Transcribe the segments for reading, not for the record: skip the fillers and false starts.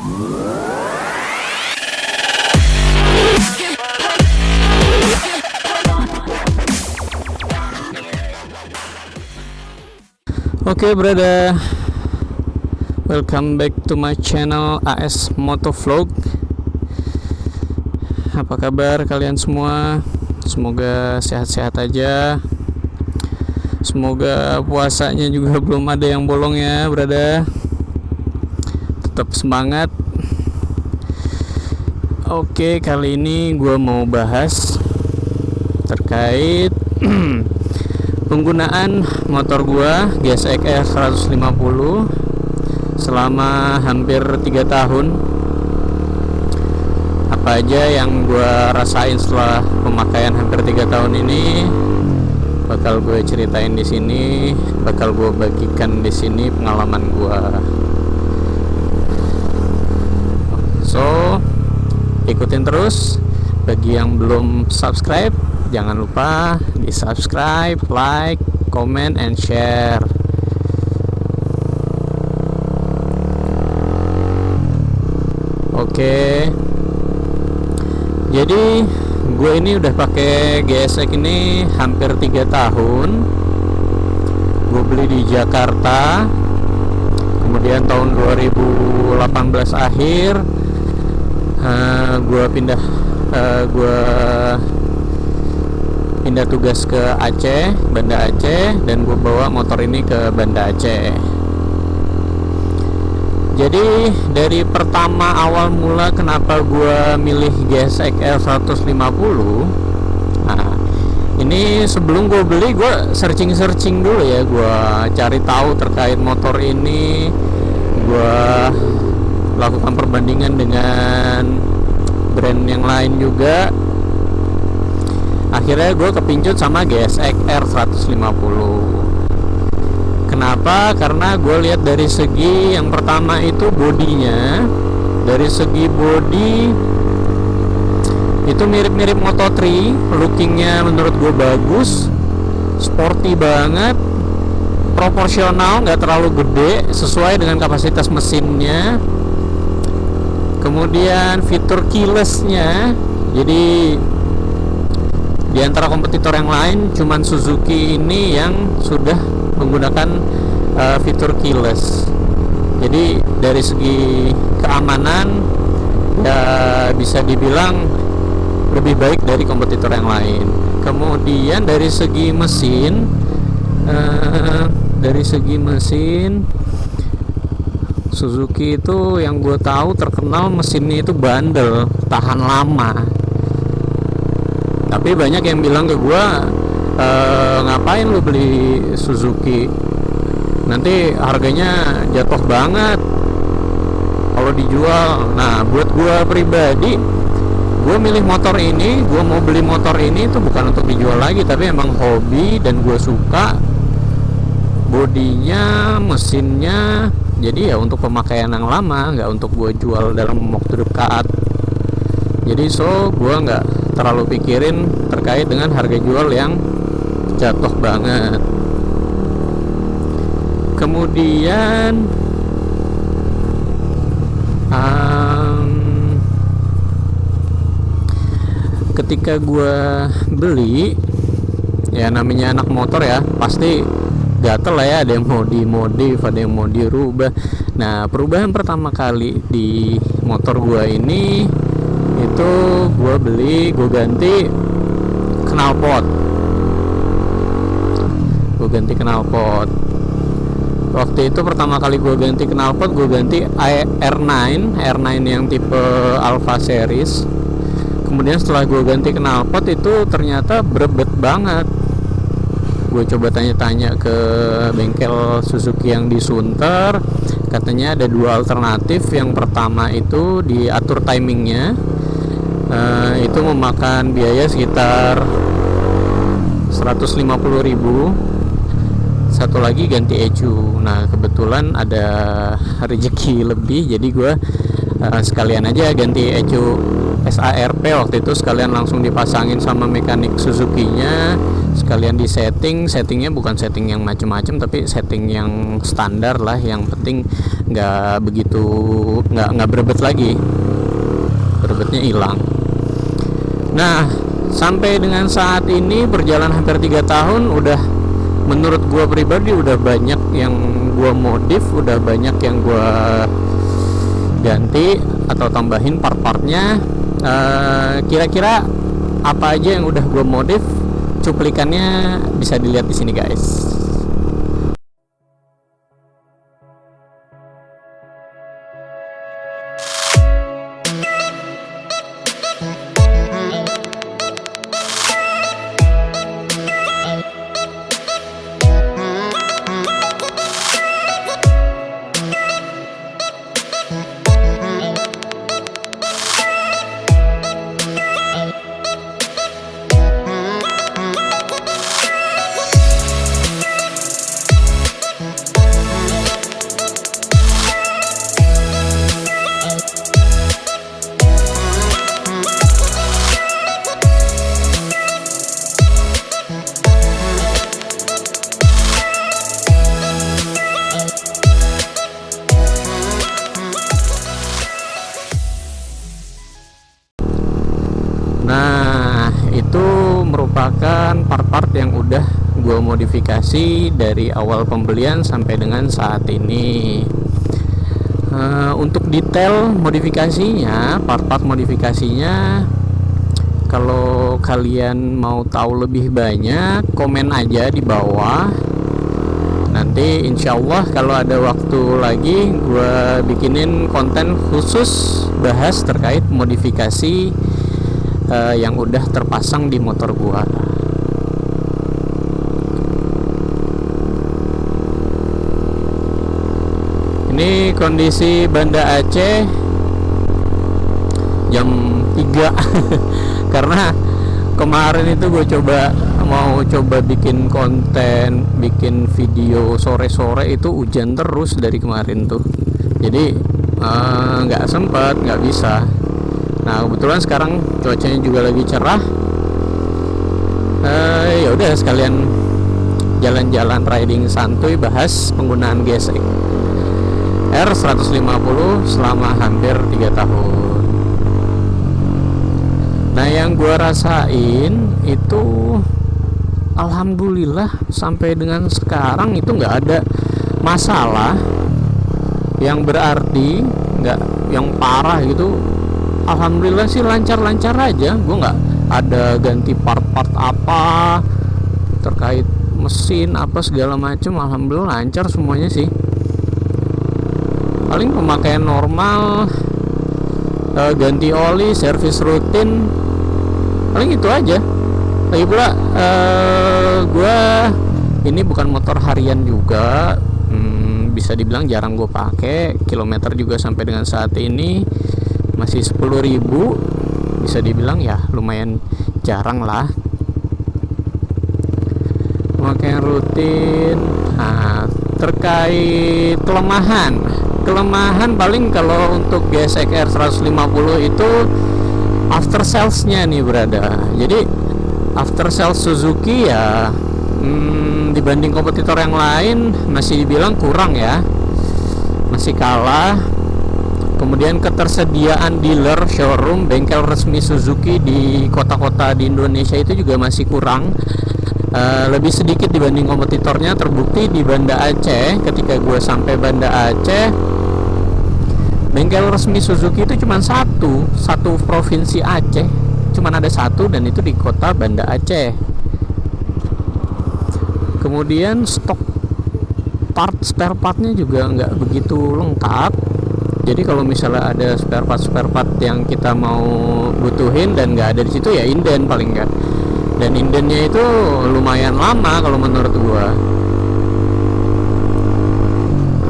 Oke, brother, welcome back to my channel AS Motovlog. Apa kabar kalian semua? Semoga sehat-sehat aja. Semoga puasanya juga belum ada yang bolong ya, brother. Tetap semangat. Oke, kali ini gue mau bahas terkait penggunaan motor gua GSX-R 150 selama hampir 3 tahun. Apa aja yang gua rasain setelah pemakaian hampir 3 tahun ini bakal gue ceritain di sini, bakal gue bagikan di sini pengalaman gua. So, ikutin terus. Bagi yang belum subscribe, jangan lupa di subscribe, like, comment, and share. Oke. Jadi gue ini udah pakai GSX ini hampir 3 tahun. Gue beli di Jakarta. Kemudian tahun 2018 akhir gue pindah tugas ke Aceh, Banda Aceh, dan gue bawa motor ini ke Banda Aceh. Jadi dari pertama awal mula kenapa gue milih GSX-R 150, nah ini sebelum gue beli gue searching dulu ya, gue cari tahu terkait motor ini, gue lakukan perbandingan dengan brand yang lain juga. Akhirnya gue kepincut sama GSX-R 150. Kenapa? Karena gue lihat dari segi yang pertama itu bodinya. Dari segi body itu mirip-mirip Moto3. Lookingnya menurut gue bagus, sporty banget, proporsional, nggak terlalu gede, sesuai dengan kapasitas mesinnya. Kemudian fitur keyless-nya, jadi di antara kompetitor yang lain cuman Suzuki ini yang sudah menggunakan fitur keyless. Jadi dari segi keamanan ya bisa dibilang lebih baik dari kompetitor yang lain. Kemudian dari segi mesin, Suzuki itu yang gue tahu terkenal mesinnya itu bandel, tahan lama. Tapi banyak yang bilang ke gue, ngapain lu beli Suzuki, nanti harganya jatuh banget kalau dijual. Nah buat gue pribadi, gue milih motor ini, gue mau beli motor ini itu bukan untuk dijual lagi, tapi emang hobi dan gue suka bodinya, mesinnya. Jadi ya untuk pemakaian yang lama, nggak untuk gue jual dalam waktu dekat. Jadi gue nggak terlalu pikirin terkait dengan harga jual yang jatuh banget. Kemudian ketika gue beli, ya namanya anak motor ya, pasti gatel lah ya, ada yang mau dimodif, ada yang mau dirubah. Nah perubahan pertama kali di motor gue ini itu gue ganti knalpot. Waktu itu pertama kali gue ganti knalpot, gue ganti R9 yang tipe Alpha series. Kemudian setelah gue ganti knalpot itu ternyata berebet banget. Gue coba tanya-tanya ke bengkel Suzuki yang di Sunter, katanya ada 2 alternatif. Yang pertama itu diatur timingnya, itu memakan biaya sekitar 150.000. Satu lagi ganti ECU. Nah kebetulan ada rezeki lebih, jadi gue sekalian aja ganti ECU SARP waktu itu, sekalian langsung dipasangin sama mekanik Suzuki-nya, sekalian di settingnya bukan setting yang macem-macem tapi setting yang standar lah, yang penting nggak berebet lagi, berebetnya hilang. Nah, sampai dengan saat ini berjalan hampir 3 tahun, udah menurut gua pribadi udah banyak yang gua modif, udah banyak yang gua ganti atau tambahin part-partnya. Kira-kira apa aja yang udah gua modif, cuplikannya bisa dilihat di sini guys. Nah, itu merupakan part-part yang udah gue modifikasi dari awal pembelian sampai dengan saat ini. Untuk detail modifikasinya, part-part modifikasinya, kalau kalian mau tahu lebih banyak, komen aja di bawah. Nanti insya Allah kalau ada waktu lagi, gue bikinin konten khusus bahas terkait modifikasi yang udah terpasang di motor gua. Ini kondisi Banda Aceh jam 3 karena kemarin itu gue mau coba bikin konten, bikin video sore-sore, itu hujan terus dari kemarin tuh, jadi nggak sempet, nggak bisa. Nah, kebetulan sekarang cuacanya juga lagi cerah. Ya udah sekalian jalan-jalan riding santuy, bahas penggunaan GSX R150 selama hampir 3 tahun. Nah, yang gua rasain itu alhamdulillah sampai dengan sekarang itu nggak ada masalah yang berarti, nggak yang parah gitu. Alhamdulillah sih lancar-lancar aja. Gue nggak ada ganti part-part apa terkait mesin apa segala macem. Alhamdulillah lancar semuanya sih. Paling pemakaian normal, ganti oli, servis rutin, paling itu aja. Lagi pula gue ini bukan motor harian juga, bisa dibilang jarang gue pakai. Kilometer juga sampai dengan saat ini masih 10.000, bisa dibilang ya lumayan jarang lah. Pemakaian rutin. Nah, terkait kelemahan paling kalau untuk GSX R150 itu after salesnya nih berada. Jadi after sales Suzuki ya dibanding kompetitor yang lain masih dibilang kurang ya, masih kalah. Kemudian ketersediaan dealer, showroom, bengkel resmi Suzuki di kota-kota di Indonesia itu juga masih kurang, lebih sedikit dibanding kompetitornya. Terbukti di Banda Aceh, ketika gue sampai Banda Aceh, bengkel resmi Suzuki itu cuma satu provinsi Aceh, cuma ada satu, dan itu di kota Banda Aceh. Kemudian stok spare partnya juga nggak begitu lengkap. Jadi kalau misalnya ada spare part yang kita mau butuhin dan nggak ada di situ, ya inden paling nggak. Dan indennya itu lumayan lama kalau menurut gua.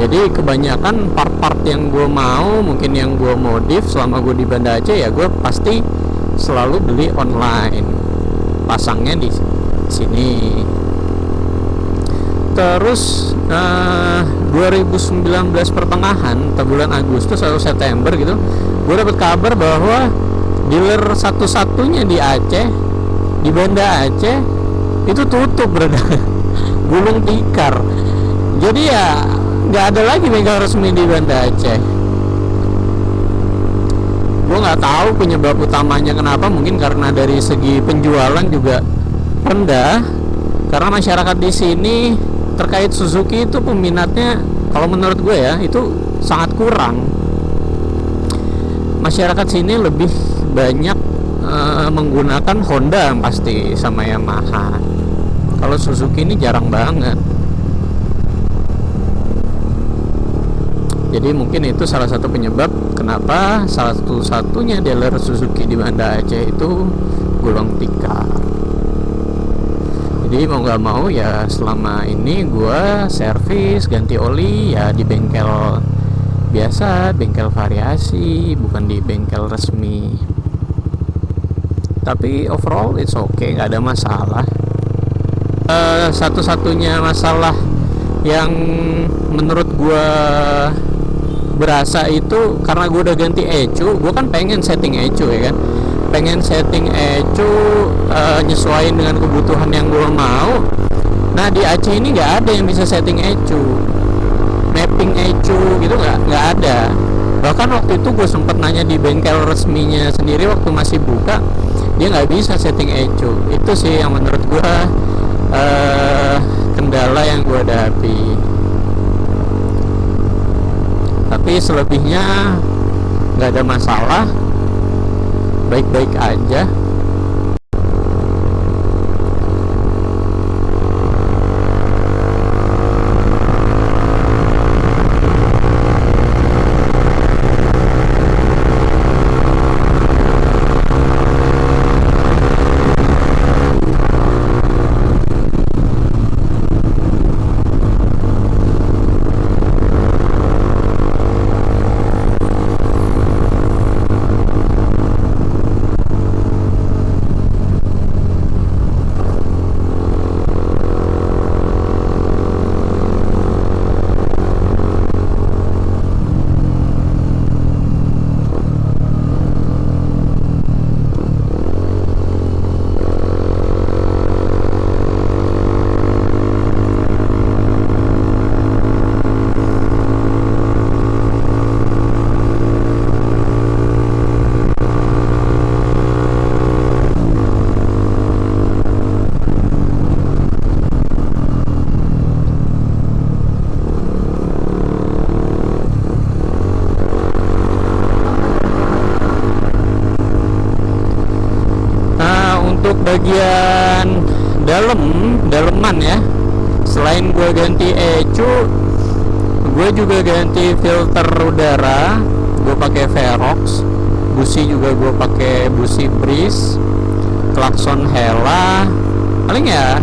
Jadi kebanyakan part-part yang gua mau, mungkin yang gua modif selama gua di Banda Aceh, ya gua pasti selalu beli online, pasangnya di sini. Terus 2019 pertengahan atau bulan Agustus atau September gitu, gue dapat kabar bahwa dealer satu-satunya di Aceh, di Banda Aceh itu tutup, brother. Gulung tikar. Jadi ya nggak ada lagi bengkel resmi di Banda Aceh. Gue nggak tahu penyebab utamanya kenapa. Mungkin karena dari segi penjualan juga rendah, karena masyarakat di sini terkait Suzuki itu peminatnya, kalau menurut gue ya, itu sangat kurang. Masyarakat sini lebih banyak menggunakan Honda pasti sama Yamaha. Kalau Suzuki ini jarang banget. Jadi mungkin itu salah satu penyebab kenapa salah satu-satunya dealer Suzuki di Banda Aceh itu gulung tikar. Jadi mau nggak mau ya selama ini gue servis ganti oli ya di bengkel biasa, bengkel variasi, bukan di bengkel resmi. Tapi overall it's okay, nggak ada masalah. Satu-satunya masalah yang menurut gue berasa itu karena gue udah ganti ECU. Gue kan pengen setting ECU ya kan, pengen setting ECU nyesuaiin dengan kebutuhan yang gue mau. Nah di Aceh ini nggak ada yang bisa setting ECU, mapping ECU gitu, nggak ada. Bahkan waktu itu gue sempet nanya di bengkel resminya sendiri waktu masih buka, dia nggak bisa setting ECU. Itu sih yang menurut gue kendala yang gue hadapi. Tapi selebihnya nggak ada masalah, baik-baik aja. Bagian daleman ya, selain gue ganti ECU, gue juga ganti filter udara. Gue pakai Verox, busi juga gue pakai busi Breeze, klakson Hella. Paling ya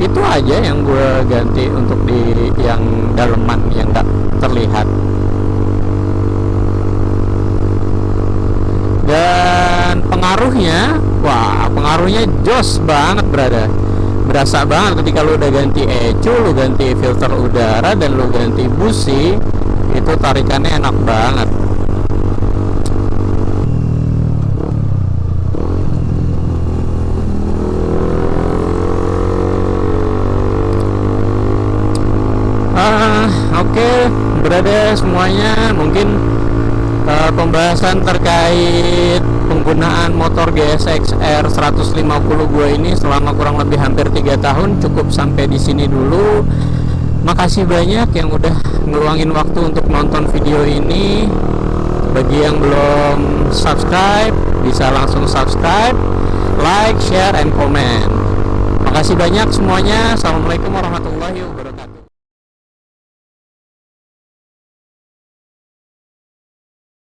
itu aja yang gue ganti untuk di yang daleman yang nggak terlihat. Dan pengaruhnya, wah pengaruhnya jos banget, brother. Berasa banget ketika lu udah ganti ECU, lu ganti filter udara, dan lu ganti busi, itu tarikannya enak banget. Oke, brother semuanya, mungkin pembahasan terkait penggunaan motor GSX R 150 gue ini selama kurang lebih hampir 3 tahun cukup sampai di sini dulu. Makasih banyak yang udah ngeluangin waktu untuk nonton video ini. Bagi yang belum subscribe, bisa langsung subscribe, like, share, and comment. Makasih banyak semuanya. Assalamualaikum warahmatullahi wabarakatuh.